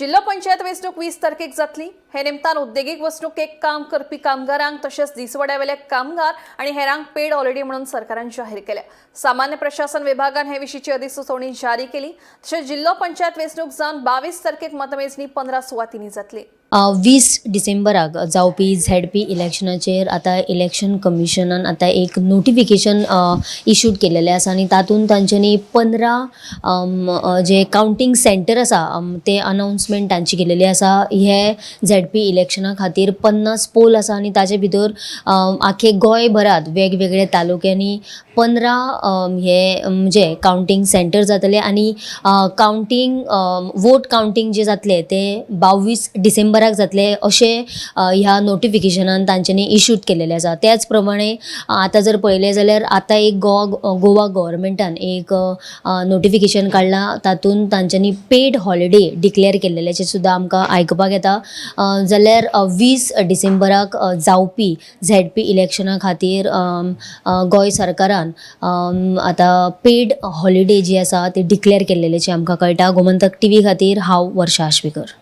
जिल्हा पंचायत वेंचणूक 20 तारखेक जातली। हे निमतान उद्देगीक वेंचणुकेक काम करपी कामगारांक तशेंच दिसवड्यावेले कामगार आनी हेरांक पेड हॉलिडे म्हणून सरकारान जाहीर केल्या। सामान्य प्रशासन विभागान हे विशींची अधिसुचोवणी जारी केली। तशेंच जिल्हा पंचायत वेंचणूक जावन 22 तारखेक मतमेजणी 15 सुवातींनी जातली। 20 डिसेंबराक जावपी ZP इलेक्शनाचेर आता इलेक्शन कमिशनान आता एक नोटिफिकेशन इश्यूड केलेले आसा आनी तातूंत तांच्यांनी 15 जे काउंटिंग सेंटर आसा ते अनाउन्समेंट तांची केलेली आसा। हे ZP इलेक्शना खातीर 50 पोल आसा आनी ताचे भितर आख्खे गोंयभरात वेगवेगळे तालुक्यांनी 15 हे म्हणजे काउंटिंग सेंटर जातले आनी काउंटिंग वोट काउंटिंग जे जातले ते 22 डिसेंबराक जातले अशे ह्या नोटिफिकेशनान तांच्यांनी इश्यूड केलेले आसा। त्याच प्रमाणे आता जर पळयलें जाल्यार आता एक गोवा गव्हर्मेंटान एक नोटिफिकेशन काडला, तातूंत तांच्यांनी पेड हॉलिडे डिक्लेअर केलेल्याचे सुद्दां आमकां आयकुपाक येता। जाल्यार 20 डिसेंबराक जावपी ZP इलेक्शना खातीर गोंय सरकारान आता पेड हॉलिडे जी आसा ती डिक्लेअर केलेल्याचे आमकां कळटा। गोमंतक TV खातीर हांव वर्षा आश्वेकर।